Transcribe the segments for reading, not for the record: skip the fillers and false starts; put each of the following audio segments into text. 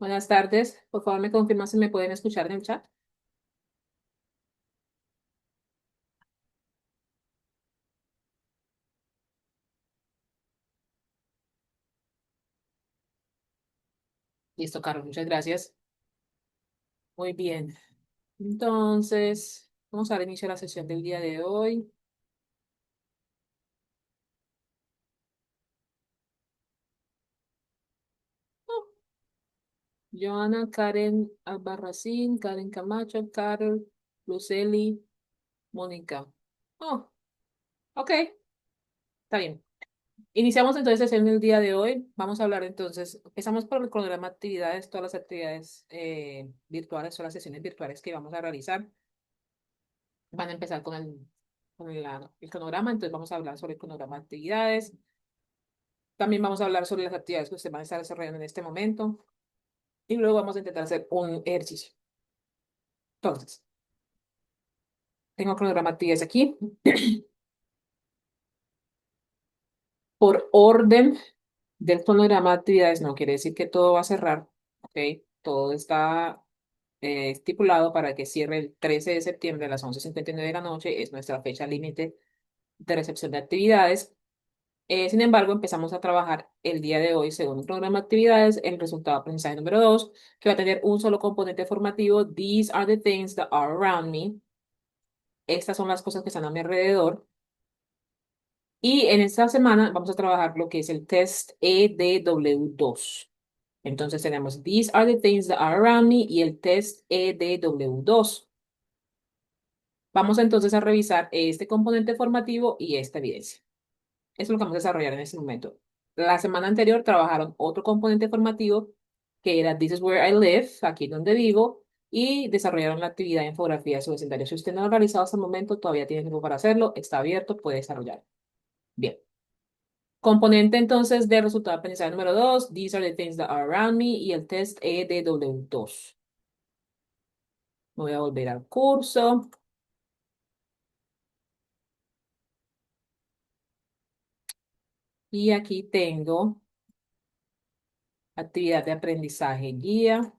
Buenas tardes. Por favor, me confirma si me pueden escuchar en el chat. Listo, Carlos, muchas gracias. Muy bien. Entonces, vamos a dar inicio a la sesión del día de hoy. Oh, Joana, Karen Albarracín, Karen Camacho, Carol, Luceli, Mónica. Oh, ok, está bien. Iniciamos entonces sesión del día de hoy. Vamos a hablar entonces, empezamos por el cronograma de actividades, todas las actividades virtuales, todas las sesiones virtuales que vamos a realizar. Van a empezar con el cronograma, entonces vamos a hablar sobre el cronograma de actividades. También vamos a hablar sobre las actividades que usted va a estar desarrollando en este momento y luego vamos a intentar hacer un ejercicio. Entonces, tengo el cronograma de actividades aquí. Por orden del cronograma de actividades, no quiere decir que todo va a cerrar, ¿ok? Todo está estipulado para que cierre el 13 de septiembre a las 11:59 de la noche, es nuestra fecha límite de recepción de actividades. Sin embargo, empezamos a trabajar el día de hoy, según el programa de actividades, el resultado de aprendizaje número 2, que va a tener un solo componente formativo. These are the things that are around me. Estas son las cosas que están a mi alrededor. Y en esta semana vamos a trabajar lo que es el test EDW2. Entonces tenemos These are the things that are around me y el test EDW2. Vamos entonces a revisar este componente formativo y esta evidencia. Eso es lo que vamos a desarrollar en este momento. La semana anterior trabajaron otro componente formativo que era This is where I live, aquí donde vivo, y desarrollaron la actividad de infografía de su vecindario. Si usted no lo ha realizado hasta el momento, todavía tiene tiempo para hacerlo, está abierto, puede desarrollar. Bien. Componente entonces de resultado de aprendizaje número 2, These are the things that are around me, y el test EDW2. Me voy a volver al curso. Y aquí tengo actividad de aprendizaje guía.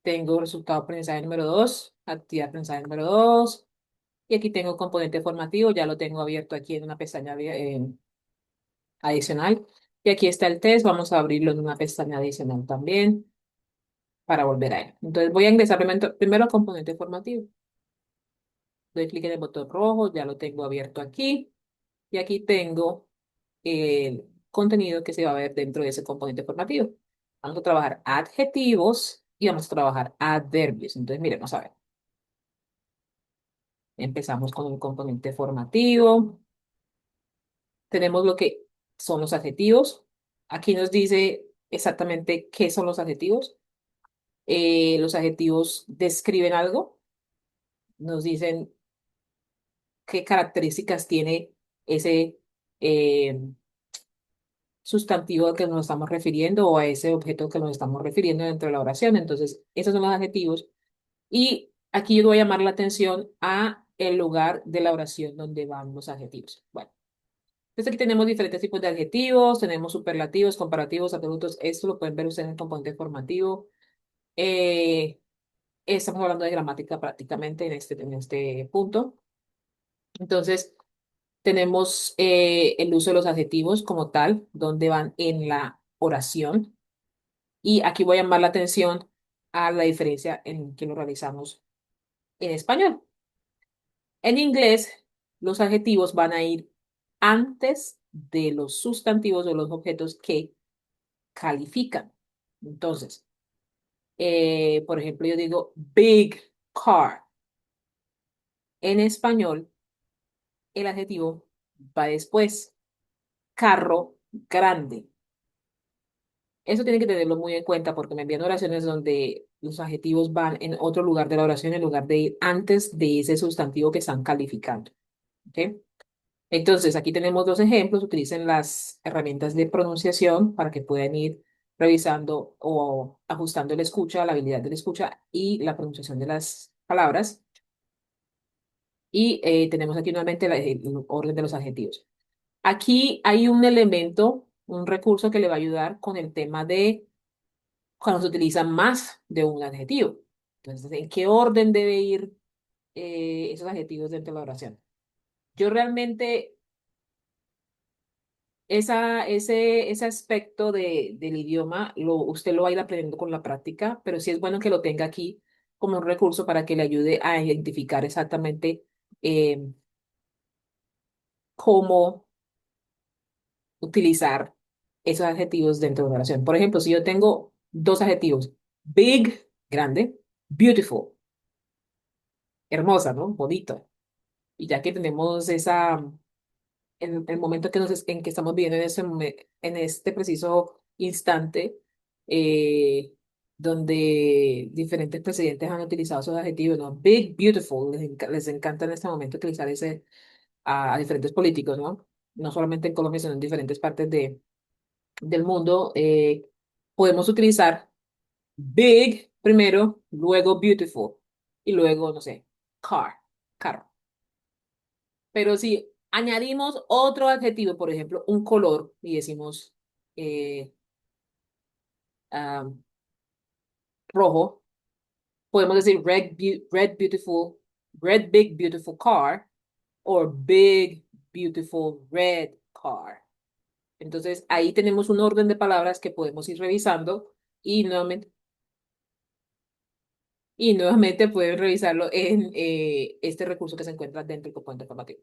Tengo resultado de aprendizaje número 2, actividad de aprendizaje número 2. Y aquí tengo componente formativo, ya lo tengo abierto aquí en una pestaña adicional. Y aquí está el test, vamos a abrirlo en una pestaña adicional también para volver a él. Entonces voy a ingresar primero al componente formativo. Doy clic en el botón rojo, ya lo tengo abierto aquí. Y aquí tengo el contenido que se va a ver dentro de ese componente formativo. Vamos a trabajar adjetivos y vamos a trabajar adverbios. Entonces, miremos a ver. Empezamos con un componente formativo. Tenemos lo que son los adjetivos. Aquí nos dice exactamente qué son los adjetivos. Los adjetivos describen algo, nos dicen qué características tiene ese eh, sustantivo al que nos estamos refiriendo o a ese objeto que nos estamos refiriendo dentro de la oración. Entonces, esos son los adjetivos. Y aquí yo voy a llamar la atención a el lugar de la oración donde van los adjetivos. Bueno. Entonces aquí tenemos diferentes tipos de adjetivos, tenemos superlativos, comparativos, atributos. Esto lo pueden ver ustedes en el componente formativo. Eh, Estamos hablando de gramática prácticamente en este punto. Entonces, tenemos el uso de los adjetivos como tal, donde van en la oración. Y aquí voy a llamar la atención a la diferencia en que lo realizamos en español. En inglés, los adjetivos van a ir antes de los sustantivos o los objetos que califican. Entonces, por ejemplo, yo digo big car. En español, el adjetivo va después. Carro grande. Eso tiene que tenerlo muy en cuenta porque me envían oraciones donde los adjetivos van en otro lugar de la oración en lugar de ir antes de ese sustantivo que están calificando. ¿Ok? Entonces, aquí tenemos dos ejemplos. Utilicen las herramientas de pronunciación para que puedan ir revisando o ajustando la escucha, la habilidad de la escucha y la pronunciación de las palabras. Y tenemos aquí nuevamente el orden de los adjetivos. Aquí hay un elemento, un recurso que le va a ayudar con el tema de cuando se utiliza más de un adjetivo. Entonces, ¿en qué orden debe ir esos adjetivos dentro de la oración? Yo realmente, ese aspecto del idioma, usted lo va a ir aprendiendo con la práctica, pero sí es bueno que lo tenga aquí como un recurso para que le ayude a identificar exactamente eh, cómo utilizar esos adjetivos dentro de una oración. Por ejemplo, si yo tengo dos adjetivos, big, grande, beautiful, hermosa, ¿no? Bonito. Y ya que tenemos en el momento en que estamos viviendo en este preciso instante, eh, donde diferentes presidentes han utilizado esos adjetivos, ¿no? Big, beautiful, les encanta en este momento utilizar ese a diferentes políticos, ¿no? No solamente en Colombia, sino en diferentes partes del mundo. Podemos utilizar big primero, luego beautiful y luego, no sé, car, carro. Pero si añadimos otro adjetivo, por ejemplo, un color, y decimos eh, ah, rojo, podemos decir red big beautiful car, o big beautiful red car. Entonces ahí tenemos un orden de palabras que podemos ir revisando y nuevamente pueden revisarlo en este recurso que se encuentra dentro del componente formativo.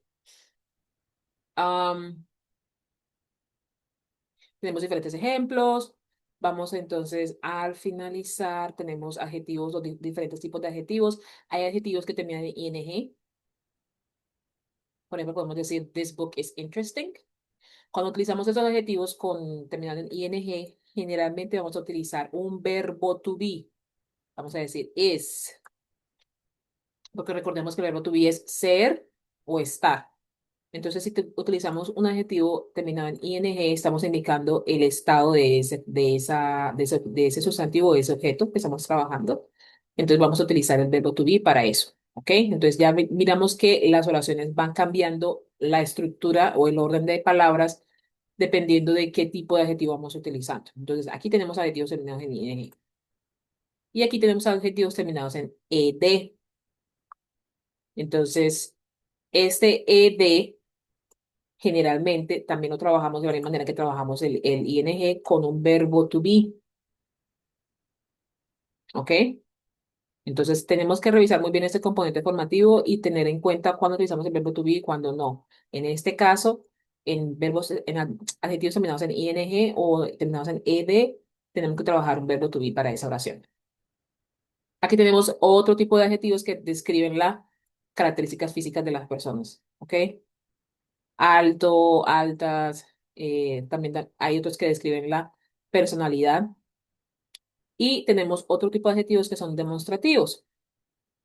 Am, Tenemos diferentes ejemplos. Vamos entonces al finalizar, tenemos adjetivos, diferentes tipos de adjetivos. Hay adjetivos que terminan en ing. Por ejemplo, podemos decir, this book is interesting. Cuando utilizamos esos adjetivos terminando en ing, generalmente vamos a utilizar un verbo to be. Vamos a decir is, porque recordemos que el verbo to be es ser o estar. Entonces, si utilizamos un adjetivo terminado en ing, estamos indicando el estado de ese sustantivo, de ese objeto que estamos trabajando. Entonces, vamos a utilizar el verbo to be para eso. ¿Ok? Entonces, ya miramos que las oraciones van cambiando la estructura o el orden de palabras dependiendo de qué tipo de adjetivo vamos utilizando. Entonces, aquí tenemos adjetivos terminados en ing. Y aquí tenemos adjetivos terminados en ed. Entonces, este ed generalmente también lo trabajamos de la misma manera que trabajamos el ing con un verbo to be, ¿ok? Entonces tenemos que revisar muy bien este componente formativo y tener en cuenta cuándo utilizamos el verbo to be y cuándo no. En este caso, adjetivos terminados en ing o terminados en ed, tenemos que trabajar un verbo to be para esa oración. Aquí tenemos otro tipo de adjetivos que describen las características físicas de las personas, ¿ok? Alto, altas, también hay otros que describen la personalidad y tenemos otro tipo de adjetivos que son demostrativos.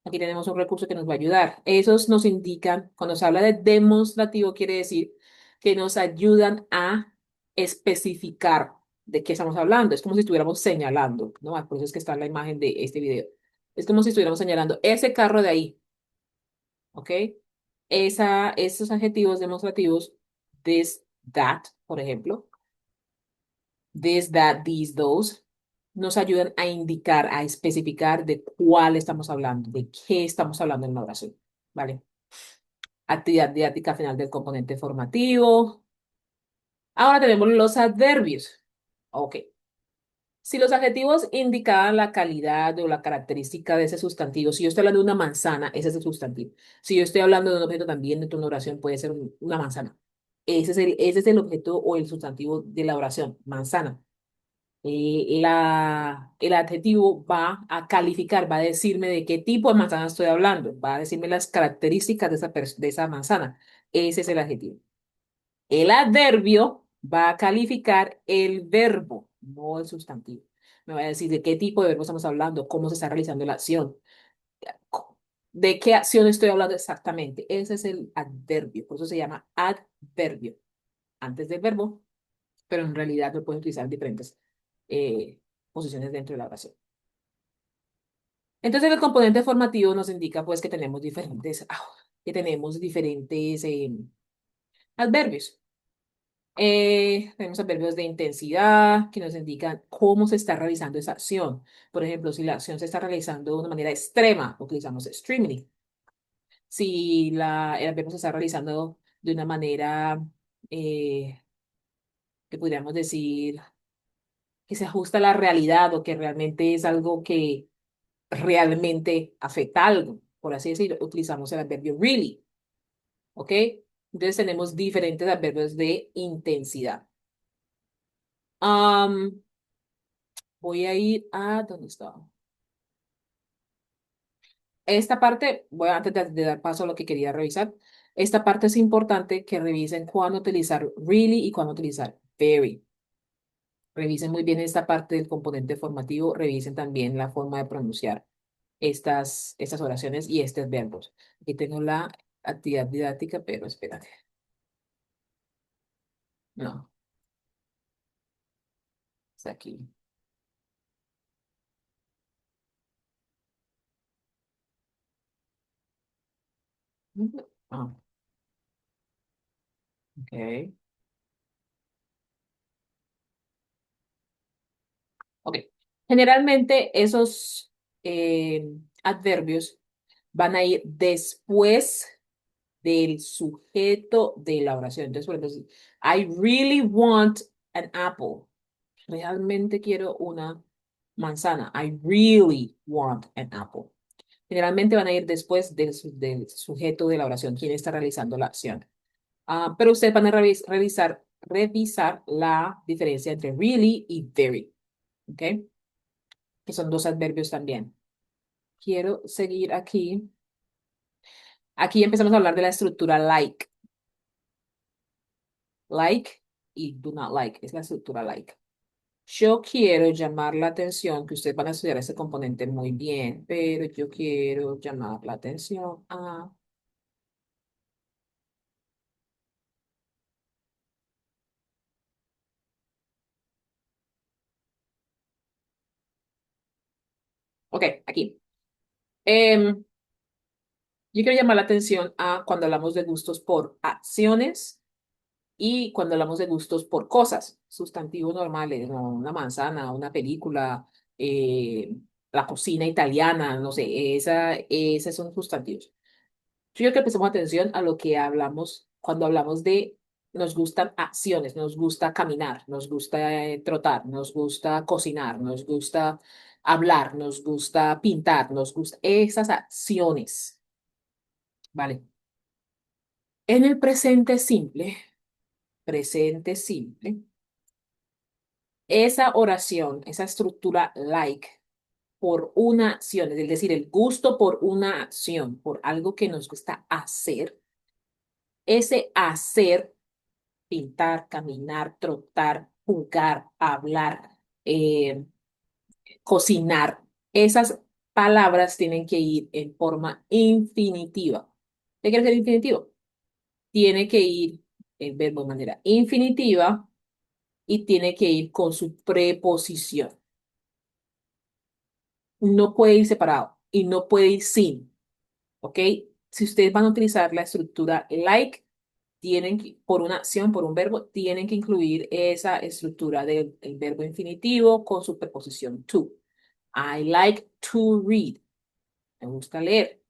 Aquí tenemos un recurso que nos va a ayudar. Esos nos indican, cuando se habla de demostrativo, quiere decir que nos ayudan a especificar de qué estamos hablando. Es como si estuviéramos señalando, ¿no? Por eso es que está en la imagen de este video. Es como si estuviéramos señalando ese carro de ahí, ¿ok? Esos adjetivos demostrativos, this, that, por ejemplo, this, that, these, those, nos ayudan a indicar, a especificar de cuál estamos hablando, de qué estamos hablando en la oración, ¿vale? Actividad didáctica final del componente formativo. Ahora tenemos los adverbios. Ok. Si los adjetivos indican la calidad o la característica de ese sustantivo, si yo estoy hablando de una manzana, ese es el sustantivo. Si yo estoy hablando de un objeto también dentro de una oración, puede ser una manzana. Ese es el objeto o el sustantivo de la oración, manzana. El adjetivo va a calificar, va a decirme de qué tipo de manzana estoy hablando, va a decirme las características de esa manzana. Ese es el adjetivo. El adverbio va a calificar el verbo, no el sustantivo. Me va a decir de qué tipo de verbo estamos hablando, cómo se está realizando la acción, de qué acción estoy hablando exactamente. Ese es el adverbio, por eso se llama adverbio, antes del verbo, pero en realidad lo puedes utilizar en diferentes posiciones dentro de la oración. Entonces el componente formativo nos indica pues que tenemos diferentes adverbios. Tenemos adverbios de intensidad que nos indican cómo se está realizando esa acción. Por ejemplo, si la acción se está realizando de una manera extrema, utilizamos extremely. Si el adverbio se está realizando de una manera eh, que podríamos decir que se ajusta a la realidad o que realmente es algo que realmente afecta algo, por así decirlo, utilizamos el adverbio really, ¿ok? Entonces tenemos diferentes adverbios de intensidad. Am, Voy a ir a, ¿dónde está? Esta parte, voy antes de dar paso a lo que quería revisar, esta parte es importante que revisen cuándo utilizar really y cuándo utilizar very. Revisen muy bien esta parte del componente formativo, revisen también la forma de pronunciar estas oraciones y estos verbos. Aquí tengo la actividad didáctica, pero espérate, no, está aquí. Ah, ok. Ok. Generalmente esos adverbios van a ir después del sujeto de la oración. Entonces, por ejemplo, I really want an apple. Realmente quiero una manzana. I really want an apple. Generalmente van a ir después del sujeto de la oración, quien está realizando la acción. Pero ustedes van a revisar la diferencia entre really y very, ¿ok? Que son dos adverbios también. Quiero seguir aquí. Aquí empezamos a hablar de la estructura like. Like y do not like. Es la estructura like. Yo quiero llamar la atención, que ustedes van a estudiar ese componente muy bien, pero yo quiero llamar la atención a... Ok, aquí. Em, yo quiero llamar la atención a cuando hablamos de gustos por acciones y cuando hablamos de gustos por cosas, sustantivos normales, ¿no? Una manzana, una película, la cocina italiana, no sé, esos son sustantivos. Yo quiero que prestemos atención a lo que hablamos cuando hablamos de nos gustan acciones, nos gusta caminar, nos gusta trotar, nos gusta cocinar, nos gusta hablar, nos gusta pintar, nos gusta esas acciones, ¿vale? En el presente simple, esa oración, esa estructura like por una acción, es decir, el gusto por una acción, por algo que nos gusta hacer, ese hacer pintar, caminar, trotar, jugar, hablar, eh, cocinar. Esas palabras tienen que ir en forma infinitiva. ¿Qué quiere decir infinitivo? Tiene que ir el verbo de manera infinitiva y tiene que ir con su preposición. No puede ir separado y no puede ir sin, ¿ok? Si ustedes van a utilizar la estructura like, tienen que, por una acción, por un verbo, tienen que incluir esa estructura del el verbo infinitivo con su preposición to. I like to read. Me gusta leer.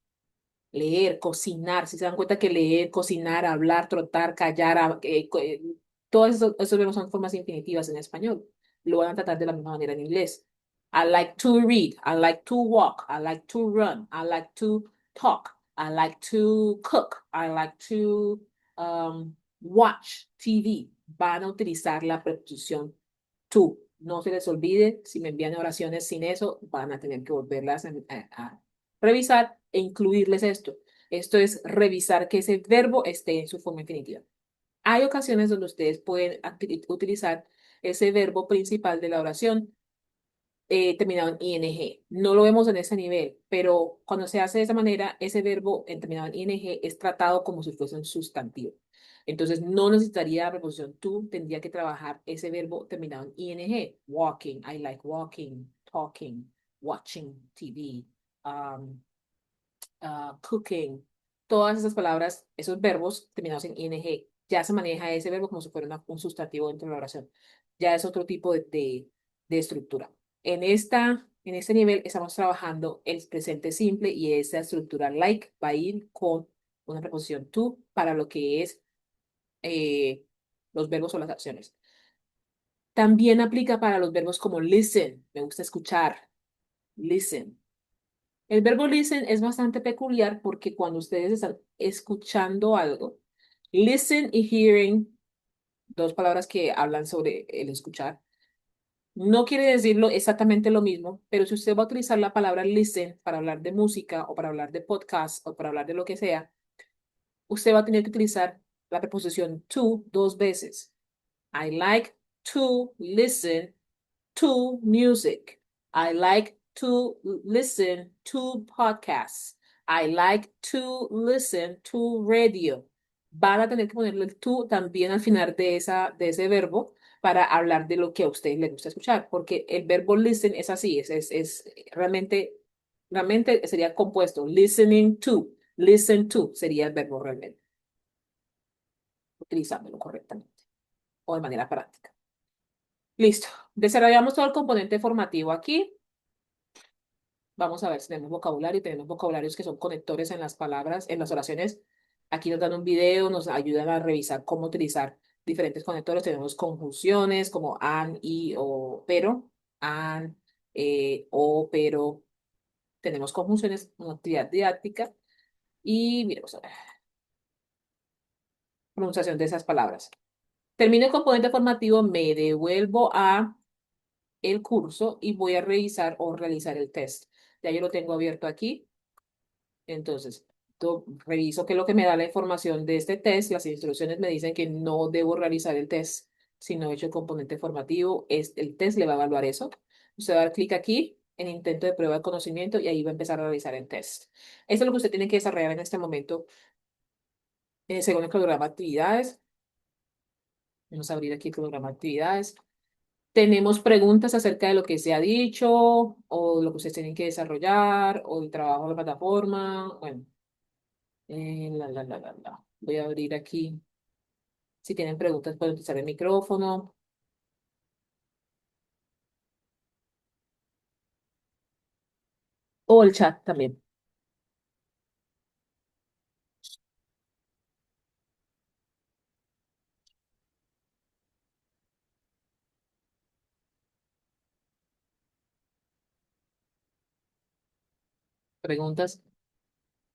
Leer, cocinar. Si se dan cuenta que leer, cocinar, hablar, trotar, callar, todos esos verbos son formas infinitivas en español. Lo van a tratar de la misma manera en inglés. I like to read. I like to walk. I like to run. I like to talk. I like to cook. I like to watch TV. Van a utilizar la preposición to. No se les olvide, si me envían oraciones sin eso, van a tener que volverlas a revisar e incluirles esto. Esto es revisar que ese verbo esté en su forma infinitiva. Hay ocasiones donde ustedes pueden utilizar ese verbo principal de la oración terminado en ing. No lo vemos en ese nivel, pero cuando se hace de esa manera, ese verbo terminado en ing es tratado como si fuese un sustantivo. Entonces, no necesitaría la preposición to, tendría que trabajar ese verbo terminado en ing. Walking, I like walking, talking, watching TV, um, cooking. Todas esas palabras, esos verbos terminados en ing ya se maneja ese verbo como si fuera un sustantivo dentro de la oración. Ya es otro tipo de estructura. En este nivel estamos trabajando el presente simple y esa estructura like va a ir con una preposición to para lo que es eh, los verbos o las acciones. También aplica para los verbos como listen, me gusta escuchar, listen. El verbo listen es bastante peculiar porque cuando ustedes están escuchando algo, listen y hearing, dos palabras que hablan sobre el escuchar, no quiere decirlo exactamente lo mismo, pero si usted va a utilizar la palabra listen para hablar de música o para hablar de podcast o para hablar de lo que sea, usted va a tener que utilizar la preposición to dos veces. I like to listen to music. I like to listen to podcasts. I like to listen to radio. Van a tener que ponerle el to también al final de ese verbo para hablar de lo que a usted le gusta escuchar, porque el verbo listen es así, es realmente sería compuesto. Listening to, listen to sería el verbo realmente, utilizándolo correctamente o de manera práctica. Listo. Desarrollamos todo el componente formativo aquí. Vamos a ver si tenemos vocabulario. Tenemos vocabularios que son conectores en las palabras, en las oraciones. Aquí nos dan un video, nos ayudan a revisar cómo utilizar diferentes conectores. Tenemos conjunciones como an, y, o, pero, an, o, pero. Tenemos conjunciones, una actividad didáctica y miremos a ver, pronunciación de esas palabras. Termino el componente formativo, me devuelvo a el curso y voy a revisar o realizar el test. Ya yo lo tengo abierto aquí. Entonces, reviso qué es lo que me da la información de este test. Las instrucciones me dicen que no debo realizar el test si no he hecho el componente formativo. El test le va a evaluar eso. Usted va a dar clic aquí en intento de prueba de conocimiento y ahí va a empezar a realizar el test. Eso es lo que usted tiene que desarrollar en este momento según el programa de actividades. Vamos a abrir aquí el programa de actividades. Tenemos preguntas acerca de lo que se ha dicho o lo que ustedes tienen que desarrollar o el trabajo de la plataforma. Bueno. Voy a abrir aquí. Si tienen preguntas, pueden utilizar el micrófono o el chat también. Preguntas,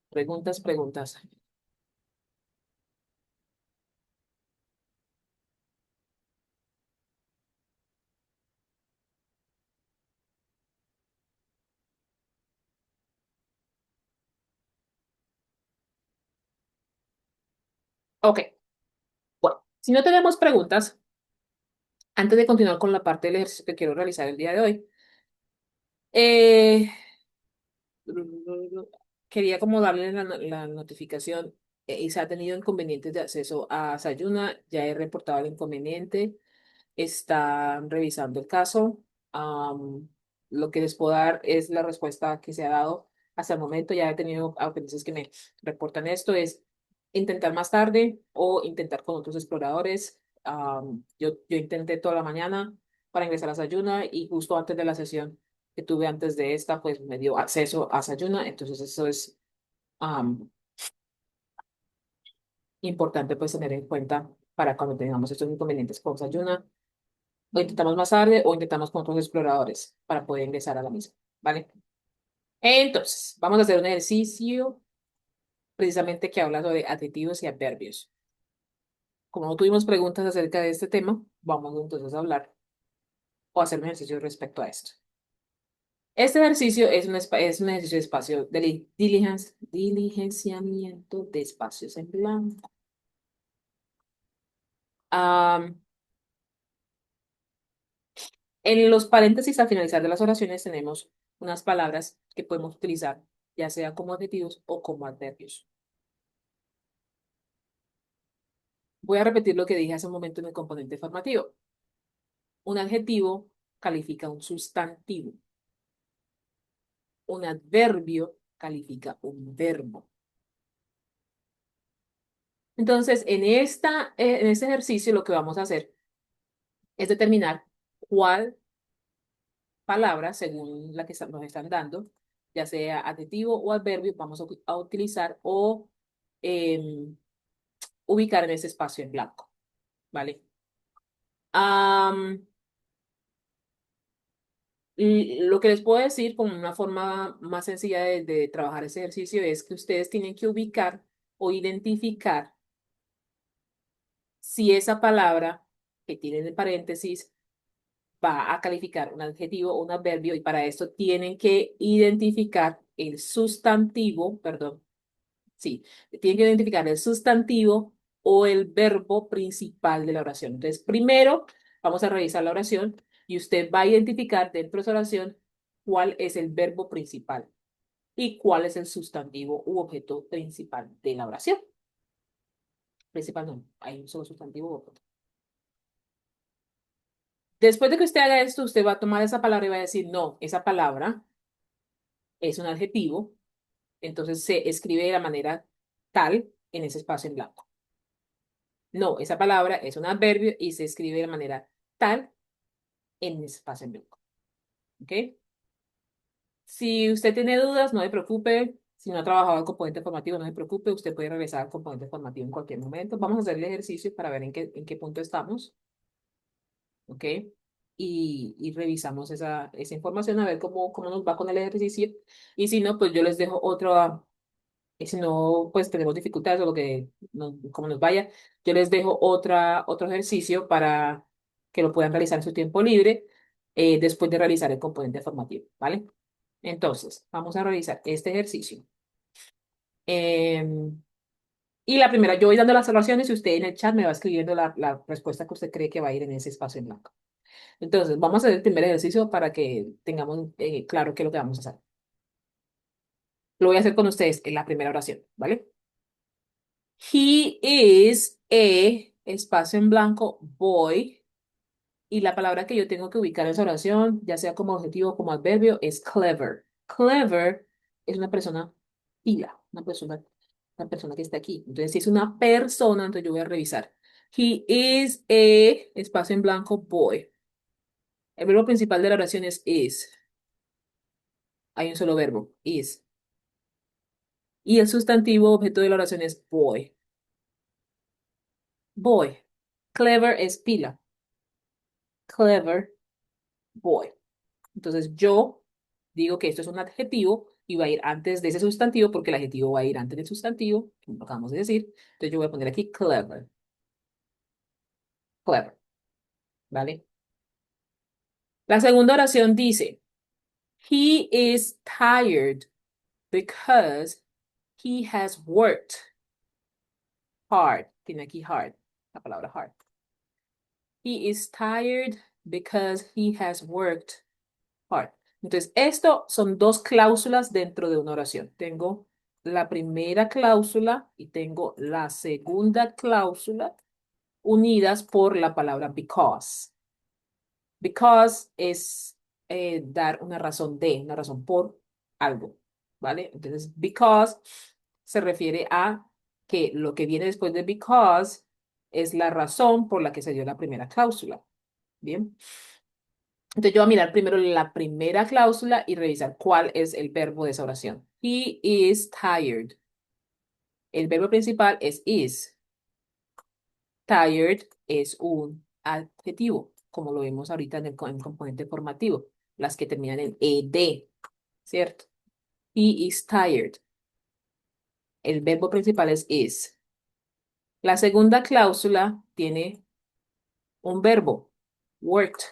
preguntas, preguntas. Ok, bueno, si no tenemos preguntas, antes de continuar con la parte del ejercicio que quiero realizar el día de hoy, eh, quería como darle la notificación y se ha tenido inconvenientes de acceso a Sayuna. Ya he reportado el inconveniente. Están revisando el caso. Am, lo que les puedo dar es la respuesta que se ha dado hasta el momento. Ya he tenido aprendices que me reportan esto, es intentar más tarde o intentar con otros exploradores. Yo intenté toda la mañana para ingresar a Sayuna y justo antes de la sesión que tuve antes de esta, pues me dio acceso a Sayuna. Entonces eso es am, importante pues tener en cuenta para cuando tengamos estos inconvenientes con Sayuna. O intentamos más tarde o intentamos con otros exploradores para poder ingresar a la misma, ¿vale? Entonces, vamos a hacer un ejercicio precisamente que habla sobre adjetivos y adverbios. Como no tuvimos preguntas acerca de este tema, vamos entonces a hablar o hacer un ejercicio respecto a esto. Este ejercicio es un ejercicio de espacio de diligenciamiento de espacios en blanco. Am, en los paréntesis al finalizar de las oraciones tenemos unas palabras que podemos utilizar, ya sea como adjetivos o como adverbios. Voy a repetir lo que dije hace un momento en el componente formativo. Un adjetivo califica un sustantivo. Un adverbio califica un verbo. Entonces, en este ejercicio lo que vamos a hacer es determinar cuál palabra, según la que nos están dando, ya sea adjetivo o adverbio, vamos a utilizar o em, ubicar en ese espacio en blanco, ¿vale? Am, y lo que les puedo decir como una forma más sencilla de trabajar ese ejercicio es que ustedes tienen que ubicar o identificar si esa palabra que tienen en paréntesis va a calificar un adjetivo o un adverbio y para esto tienen que identificar el sustantivo, perdón, sí, tienen que identificar el sustantivo o el verbo principal de la oración. Entonces, primero vamos a revisar la oración y usted va a identificar dentro de esa oración cuál es el verbo principal y cuál es el sustantivo u objeto principal de la oración. Principal no, hay un solo sustantivo u objeto. Después de que usted haga esto, usted va a tomar esa palabra y va a decir, no, esa palabra es un adjetivo, entonces se escribe de la manera tal en ese espacio en blanco. No, esa palabra es un adverbio y se escribe de manera tal en ese espacio en blanco. ¿Ok? Si usted tiene dudas, no se preocupe. Si no ha trabajado el componente formativo, no se preocupe. Usted puede regresar al componente formativo en cualquier momento. Vamos a hacer el ejercicio para ver en qué punto estamos. ¿Ok? Y revisamos esa información a ver cómo nos va con el ejercicio. Y si no, pues yo les dejo otro. Y si no, pues tenemos dificultades o lo que, como nos vaya, yo les dejo otro ejercicio para que lo puedan realizar en su tiempo libre después de realizar el componente formativo, ¿vale? Entonces, vamos a realizar este ejercicio. Em, y la primera, yo voy dando las oraciones y usted en el chat me va escribiendo la respuesta que usted cree que va a ir en ese espacio en blanco. Entonces, vamos a hacer el primer ejercicio para que tengamos claro qué es lo que vamos a hacer. Lo voy a hacer con ustedes en la primera oración, ¿vale? He is a espacio en blanco boy y la palabra que yo tengo que ubicar en esa oración, ya sea como adjetivo o como adverbio, es clever. Clever es una persona pila, una persona que está aquí. Entonces, si es una persona, entonces yo voy a revisar. He is a espacio en blanco boy. El verbo principal de la oración es is. Hay un solo verbo, is. Y el sustantivo objeto de la oración es boy. Boy. Clever es pila. Clever boy. Entonces yo digo que esto es un adjetivo y va a ir antes de ese sustantivo porque el adjetivo va a ir antes del sustantivo, como lo acabamos de decir. Entonces yo voy a poner aquí clever, clever, ¿vale? La segunda oración dice, he is tired because he has worked hard. Tiene aquí hard, la palabra hard. He is tired because he has worked hard. Entonces, esto son dos cláusulas dentro de una oración. Tengo la primera cláusula y tengo la segunda cláusula unidas por la palabra because. Because es dar una razón por algo, ¿vale? Entonces, because se refiere a que lo que viene después de because es la razón por la que se dio la primera cláusula. Bien. Entonces yo voy a mirar primero la primera cláusula y revisar cuál es el verbo de esa oración. He is tired. El verbo principal es is. Tired es un adjetivo, como lo vemos ahorita en el componente formativo, las que terminan en ed, ¿cierto? He is tired. El verbo principal es is. La segunda cláusula tiene un verbo, worked.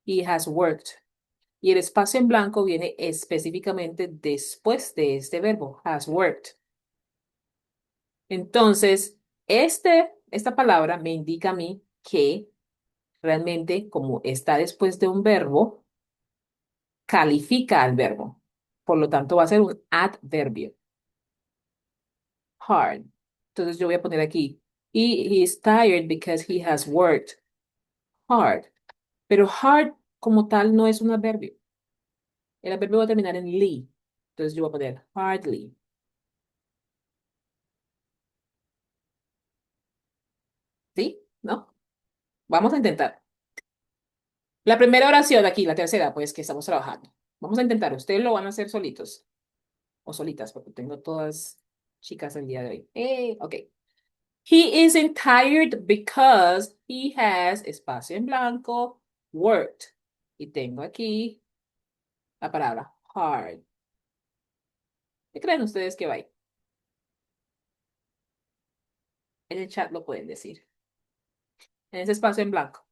He has worked. Y el espacio en blanco viene específicamente después de este verbo, has worked. Entonces, esta palabra me indica a mí que realmente, como está después de un verbo, califica al verbo. Por lo tanto, va a ser un adverbio. Hard. Entonces, yo voy a poner aquí, he is tired because he has worked hard. Pero hard como tal no es un adverbio. El adverbio va a terminar en ly. Entonces, yo voy a poner hardly. ¿Sí? ¿No? Vamos a intentar. La primera oración aquí, la tercera, pues que estamos trabajando. Vamos a intentar. Ustedes lo van a hacer solitos o solitas, porque tengo todas chicas el día de hoy. Ok. He isn't tired because he has, espacio en blanco, worked. Y tengo aquí la palabra hard. ¿Qué creen ustedes que va ahí? En el chat lo pueden decir. En ese espacio en blanco.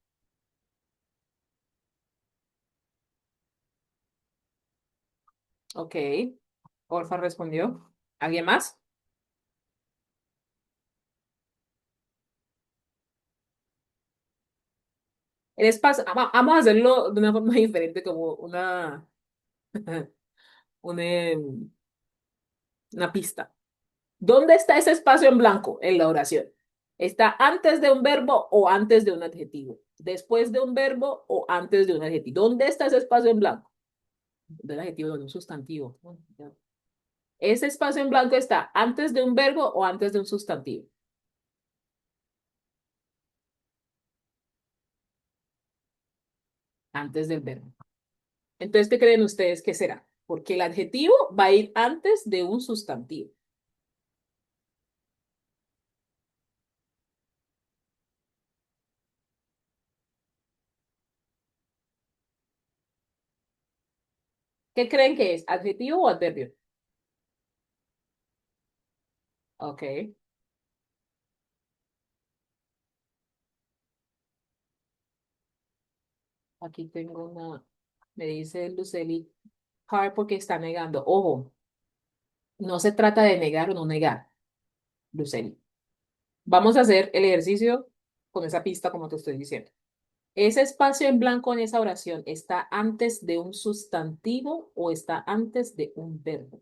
Ok. Orfa respondió. ¿Alguien más? El espacio, vamos a hacerlo de una forma diferente, como una, una pista. ¿Dónde está ese espacio en blanco en la oración? ¿Está antes de un verbo o antes de un adjetivo? ¿Después de un verbo o antes de un adjetivo? ¿Dónde está ese espacio en blanco? Del adjetivo, de un sustantivo. Ese espacio en blanco está antes de un verbo o antes de un sustantivo. Antes del verbo. Entonces, ¿qué creen ustedes que será? Porque el adjetivo va a ir antes de un sustantivo. ¿Qué creen que es? ¿Adjetivo o adverbio? Ok. Aquí tengo una, me dice Luceli, hard porque está negando. Ojo, no se trata de negar o no negar, Luceli. Vamos a hacer el ejercicio con esa pista como te estoy diciendo. ¿Ese espacio en blanco en esa oración está antes de un sustantivo o está antes de un verbo?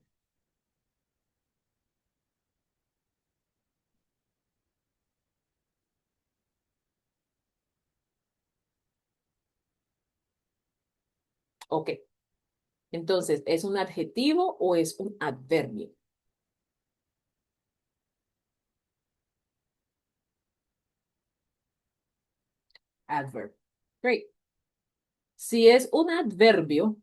Ok, entonces, ¿es un adjetivo o es un adverbio? Adverb. Great. Si es un adverbio,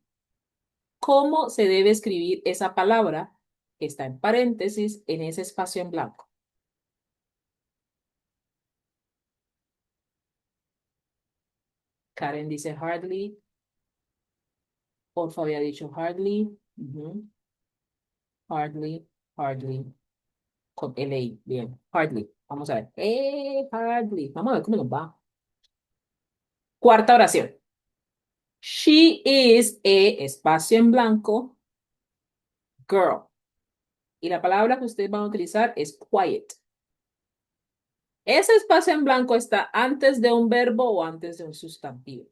¿cómo se debe escribir esa palabra que está en paréntesis en ese espacio en blanco? Karen dice hardly, Orfa había dicho hardly, hardly, hardly, con LA, bien, hardly. Vamos a ver, hardly, vamos a ver cómo nos va. Cuarta oración. She is a espacio en blanco girl. Y la palabra que ustedes van a utilizar es quiet. Ese espacio en blanco está antes de un verbo o antes de un sustantivo.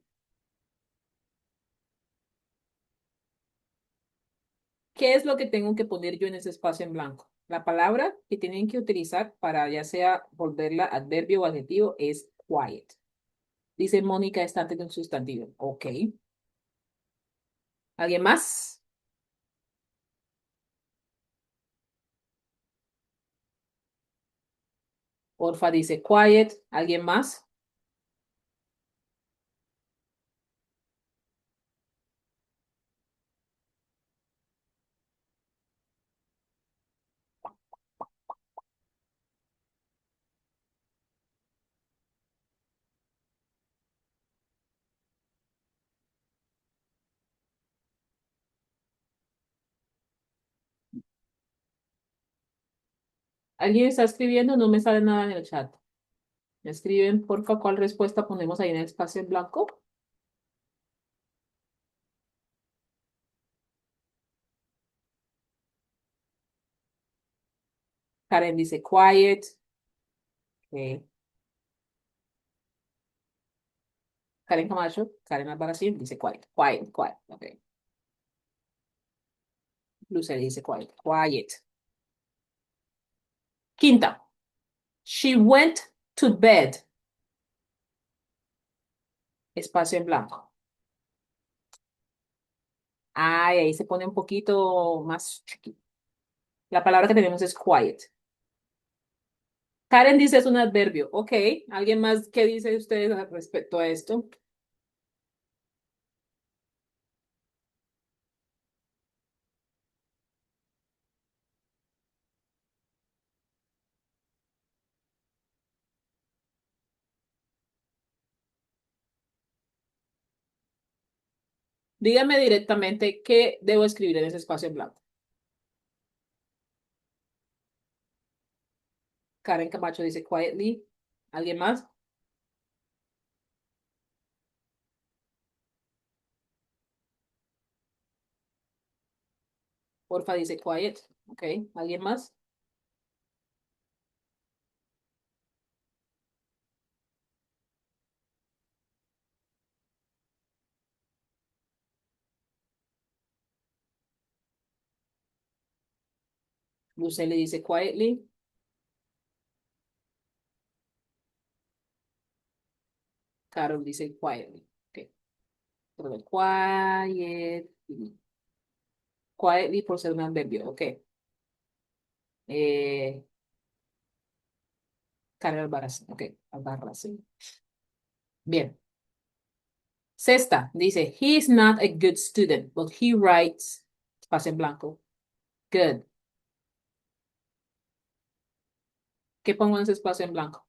¿Qué es lo que tengo que poner yo en ese espacio en blanco? La palabra que tienen que utilizar para ya sea volverla adverbio o adjetivo es quiet. Dice Mónica está antes de un sustantivo. Ok. ¿Alguien más? Porfa dice quiet. ¿Alguien más? ¿Alguien está escribiendo? No me sale nada en el chat. ¿Me escriben, porfa, cuál respuesta ponemos ahí en el espacio en blanco? Karen dice quiet. Ok. Karen Camacho, Karen Albarracín dice quiet. Quiet, quiet. Ok. Luce dice quiet. Quiet. Quinta. She went to bed. Espacio en blanco. Ay, ahí se pone un poquito más tricky. La palabra que tenemos es quiet. Karen dice es un adverbio. Ok. ¿Alguien más qué dice ustedes al respecto a esto? Dígame directamente qué debo escribir en ese espacio en blanco. Karen Camacho dice quietly. ¿Alguien más? Porfa dice quiet. Ok. ¿Alguien más? Lucely dice quietly. Carol dice quietly. Ok. Perdón, quietly. Quietly por ser un adverbio. Ok. Eh, Karen Albarracín. Ok. Albarracín. Bien. Sexta dice, he is not a good student, but he writes, espacio en blanco, good. ¿Qué pongo en ese espacio en blanco?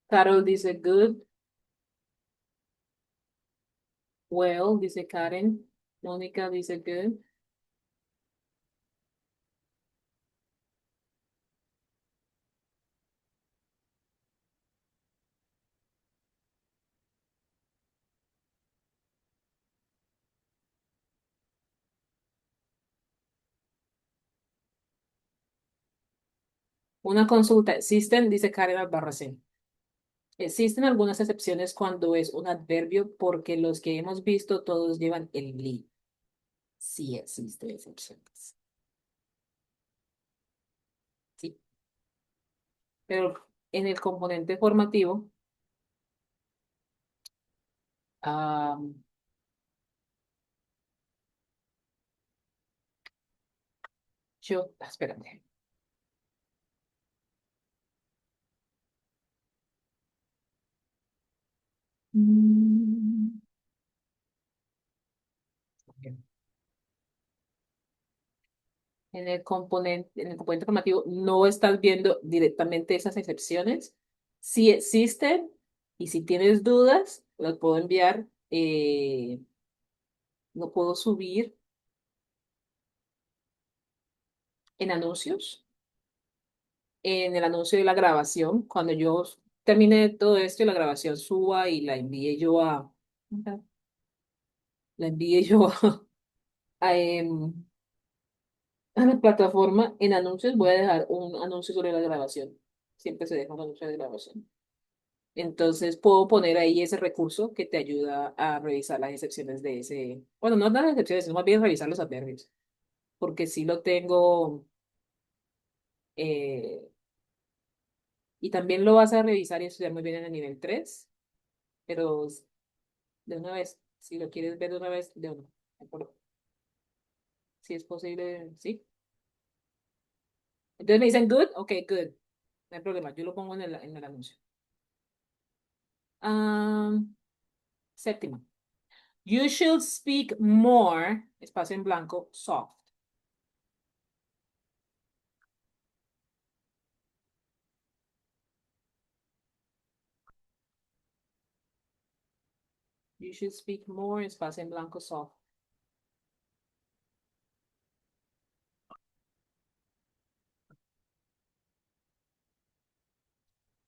Carol dice good. Well, dice Karen. Mónica dice good. Una consulta. Existen, dice Karen Albarracín. Existen algunas excepciones cuando es un adverbio porque los que hemos visto todos llevan el li. Sí existen excepciones. Sí. Pero en el componente formativo, ah, espérate. Mm, en el componente formativo no estás viendo directamente esas excepciones. Si existen y si tienes dudas, las puedo enviar. No puedo subir en anuncios, en el anuncio de la grabación. Cuando yo termine todo esto y la grabación suba y la envíe yo a la plataforma, en anuncios voy a dejar un anuncio sobre la grabación. Siempre se deja un anuncio de grabación. Entonces puedo poner ahí ese recurso que te ayuda a revisar las excepciones de ese, bueno, no las excepciones, sino más bien revisar los adverbios, porque sí lo tengo, eh, y también lo vas a revisar y estudiar muy bien en el nivel 3 pero de una vez, si lo quieres ver de una vez, de una. ¿De acuerdo? Si es posible, sí. Entonces me dicen good, ok, good, no hay problema, yo lo pongo en el anuncio. Ah, séptima. You should speak more, espacio en blanco, soft. You should speak more, espacio en blanco, soft.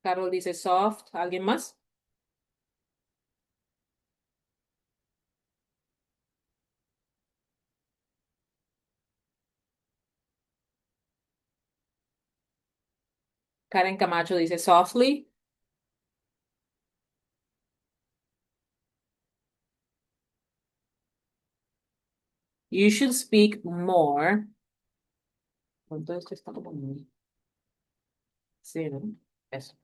Carol dice soft. ¿Alguien más? Karen Camacho dice softly. You should speak more. ¿Cuánto esto está como muy? Sí, ¿no? Eso.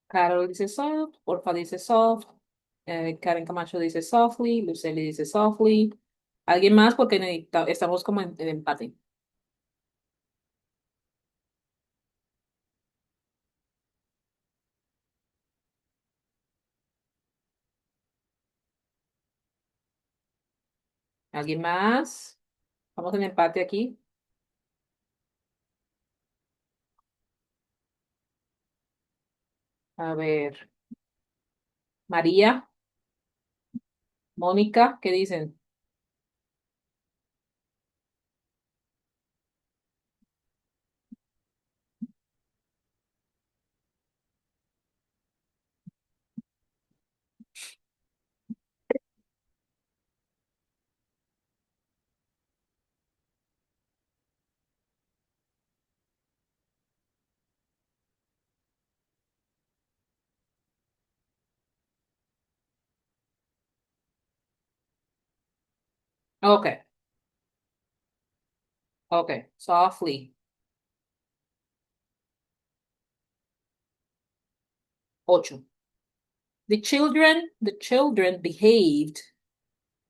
Carol dice soft, Porfa dice soft, Karen Camacho dice softly, Lucely dice softly. ¿Alguien más? Porque estamos como en empate. ¿Alguien más? Vamos en empate aquí. A ver, María, Mónica, ¿qué dicen? Ok, ok, softly. 8. The children behaved.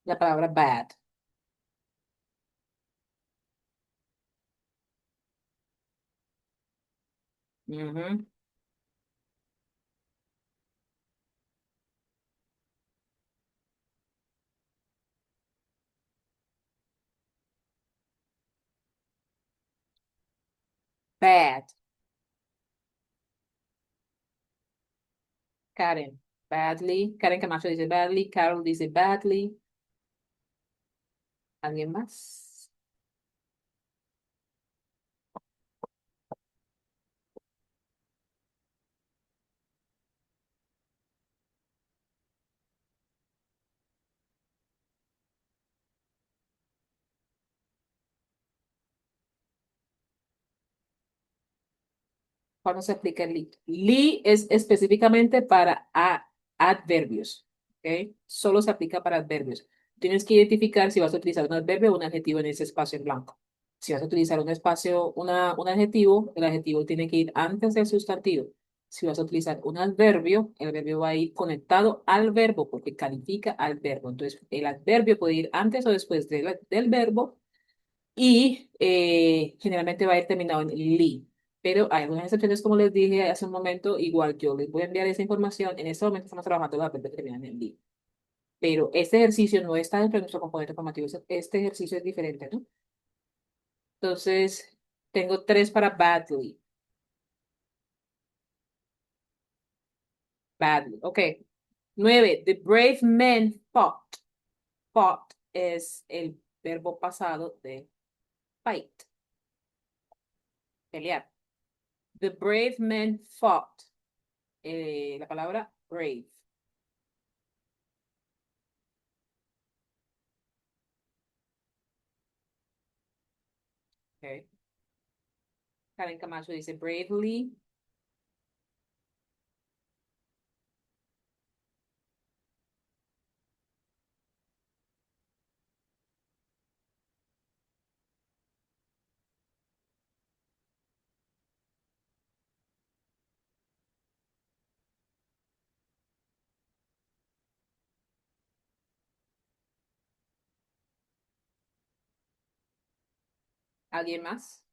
La palabra bad. Ujú. Bad. Karen, badly. Karen Camacho dice badly. Carol dice badly. ¿Alguien más? ¿Cuándo se aplica el li? Li es específicamente para adverbios, ¿ok? Solo se aplica para adverbios. Tienes que identificar si vas a utilizar un adverbio o un adjetivo en ese espacio en blanco. Si vas a utilizar un espacio, un adjetivo, el adjetivo tiene que ir antes del sustantivo. Si vas a utilizar un adverbio, el adverbio va a ir conectado al verbo porque califica al verbo. Entonces, el adverbio puede ir antes o después del verbo y generalmente va a ir terminado en li. Pero hay algunas excepciones, como les dije hace un momento, igual yo les voy a enviar esa información. En este momento estamos trabajando los verbos que terminan en li. Pero este ejercicio no está dentro de nuestro componente formativo. Este ejercicio es diferente, ¿no? Entonces, tengo 3 para badly. Badly. Ok. 9. The brave men fought. Fought es el verbo pasado de fight, pelear. The brave men fought. La palabra brave. Okay. Karen Camacho dice bravely. ¿Alguien más?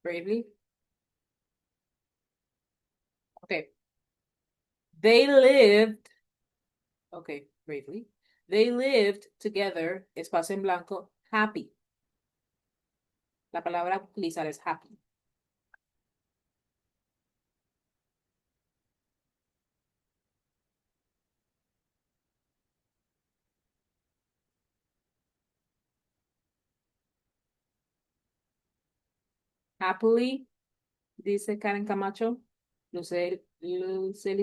Bravely. Okay. They lived. Okay, bravely. They lived together, espacio en blanco, happy. La palabra a utilizar es happy. Happily. dice Karen Camacho. Luceli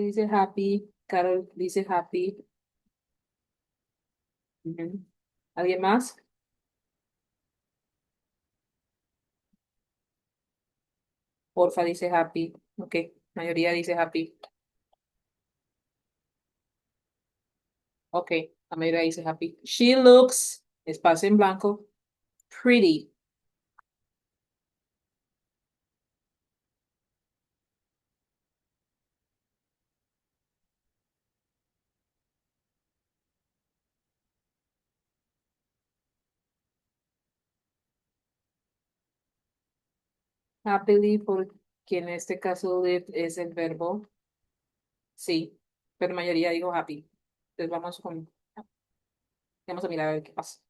dice happy. Carol dice happy. Ujú. ¿Alguien más? Porfa dice happy. Ok, mayoría dice happy. Ok, la mayoría dice happy. She looks, espacio en blanco, pretty. Happily, porque en este caso live es el verbo. Sí, pero mayoría dijo happy. Entonces vamos a mirar a ver qué pasa.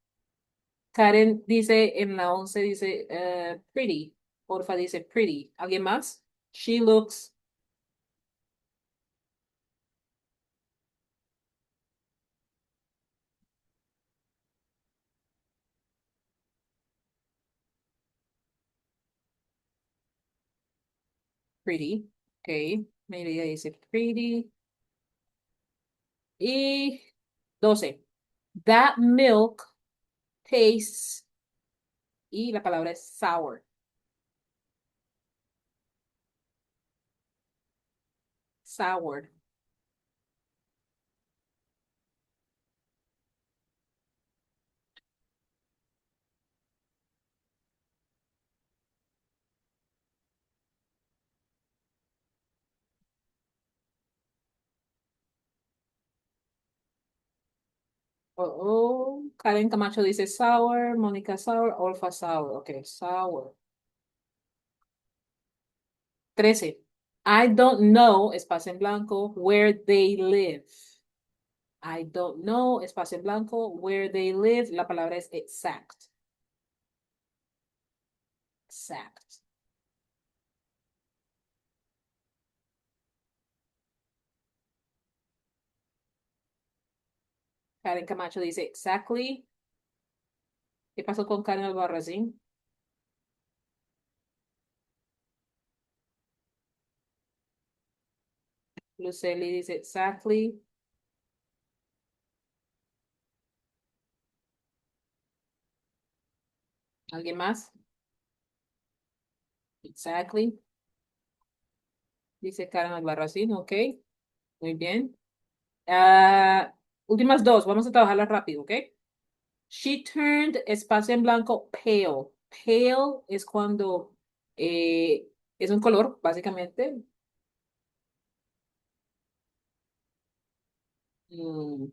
Karen dice en la 11 dice pretty. Porfa dice pretty. ¿Alguien más? She looks pretty. Ok, mayoría dice pretty. Y 12. That milk tastes. Y la palabra es sour. Sour. Oh, oh. Karen Camacho dice sour. Mónica sour. Olfa sour. Ok, sour. 13. I don't know, espacio en blanco, where they live. I don't know, espacio en blanco, where they live. La palabra es exact. Exact. Karen Camacho dice exactly. ¿Qué pasó con Karen Albarracín? Lucely dice exactly. ¿Alguien más? Exactly. Dice Karen Albarracín, ok. Muy bien. Ah, últimas dos, vamos a trabajarlas rápido, ¿ok? She turned espacio en blanco pale. Pale es cuando es un color, básicamente. Mm,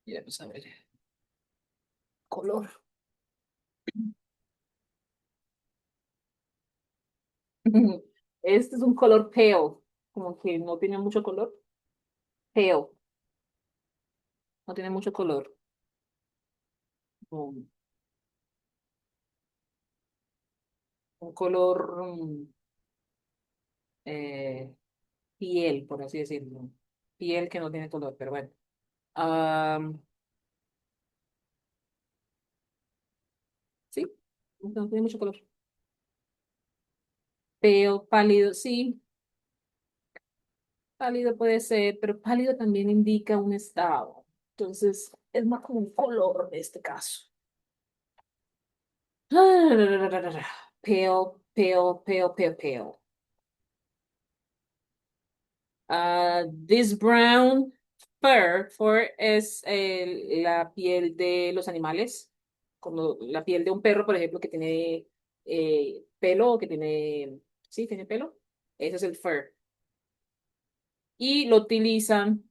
vamos a ver. Color. Este es un color pale, como que no tiene mucho color. Pale, no tiene mucho color. Um, un color eh, piel, por así decirlo. Piel que no tiene color, pero bueno. Am, sí, no tiene mucho color. Pale, pálido, sí, pálido puede ser, pero pálido también indica un estado. Entonces, es más como un color en este caso. Pale, pale, pale, pale, pale. This brown fur es la piel de los animales, como la piel de un perro, por ejemplo, que tiene pelo, o que tiene, sí, tiene pelo. Ese es el fur. Y lo utilizan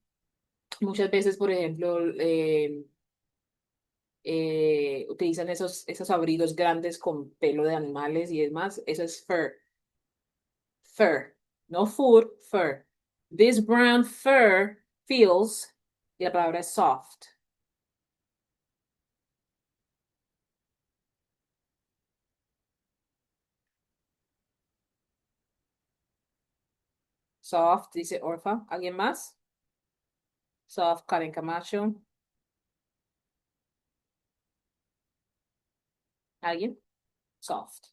muchas veces, por ejemplo, utilizan esos abrigos grandes con pelo de animales y demás. Eso es fur. Fur. No fur, fur. This brown fur feels, y la palabra es soft. Soft, dice Orfa. ¿Alguien más? Soft, Karen Camacho. ¿Alguien? Soft.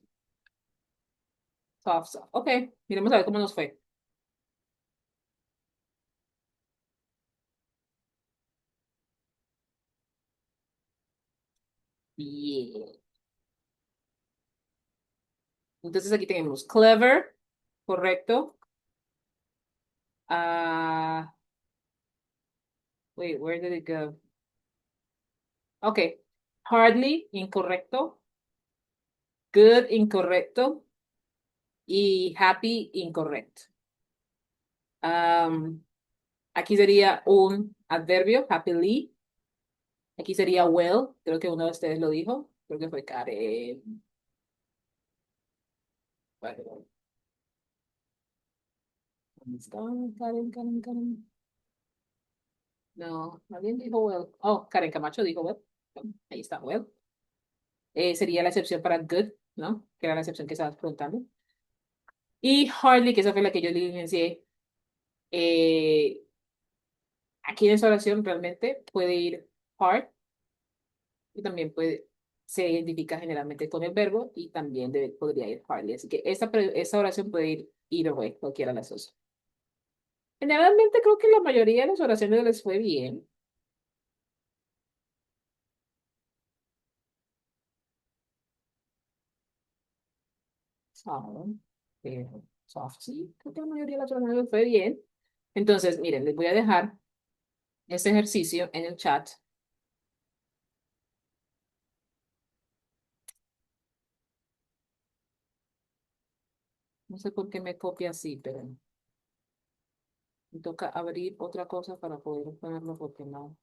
Soft, soft. Ok, miremos a ver cómo nos fue. Bien. Entonces aquí tenemos clever, correcto. Ah, wait, where did it go? Ok. Hardly, incorrecto. Good, incorrecto. Y happy, incorrecto. Am, aquí sería un adverbio, happily. Aquí sería well, creo que uno de ustedes lo dijo. Creo que fue Karen. Bueno, ¿dónde está? Karen, Karen, Karen. No, nadie dijo well. Oh, Karen Camacho dijo well. Ahí está, well. Sería la excepción para good, ¿no? Que era la excepción que estabas preguntando. Y hardly, que esa fue la que yo le inicié. Eh, aquí en esa oración realmente puede ir hard y también puede, se identifica generalmente con el verbo y también podría ir hardly. Así que esta oración puede ir either way, cualquiera de las dos. Generalmente creo que la mayoría de las oraciones les fue bien. Soft, soft, sí, creo que la mayoría de las oraciones les fue bien. Entonces, miren, les voy a dejar este ejercicio en el chat. No sé por qué me copia así, pero me toca abrir otra cosa para poder ponerlo porque no.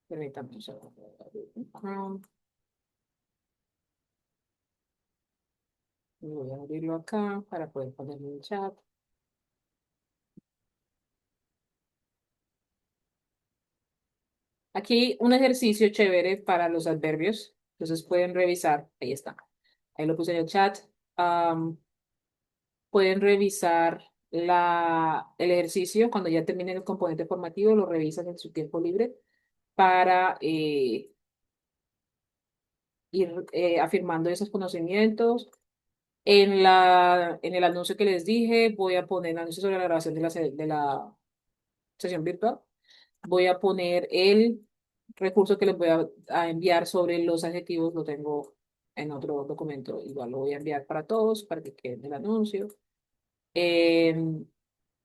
Permítanme un segundo. Chrome, y voy a abrirlo acá para poder ponerlo en el chat. Aquí un ejercicio chévere para los adverbios. Entonces pueden revisar. Ahí está. Ahí lo puse en el chat. Am, pueden revisar el ejercicio cuando ya terminen el componente formativo, lo revisan en su tiempo libre para ir afirmando esos conocimientos. En el anuncio que les dije, voy a poner el anuncio sobre la grabación de la sesión virtual. Voy a poner el recurso que les voy a enviar sobre los adjetivos, lo tengo en otro documento, igual lo voy a enviar para todos, para que quede en el anuncio.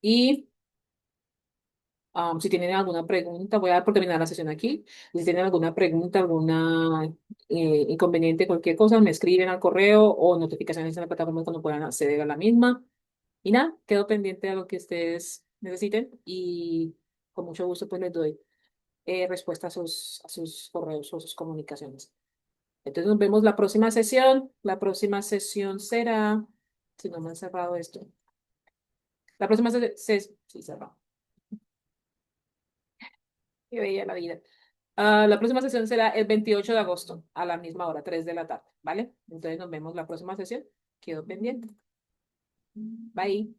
Y si tienen alguna pregunta, voy a dar por terminar la sesión aquí. Si tienen alguna pregunta, alguna inconveniente, cualquier cosa, me escriben al correo o notificaciones en la plataforma cuando puedan acceder a la misma. Y nada, quedo pendiente de lo que ustedes necesiten y con mucho gusto pues les doy respuesta a sus correos o sus comunicaciones. Entonces nos vemos la próxima sesión. La próxima sesión será, si no me han cerrado esto, la próxima sesión, sí, cerrado. Qué bella la vida. La próxima sesión será el 28 de agosto a la misma hora, 3 de la tarde, ¿vale? Entonces nos vemos la próxima sesión. Quedo pendiente. Bye.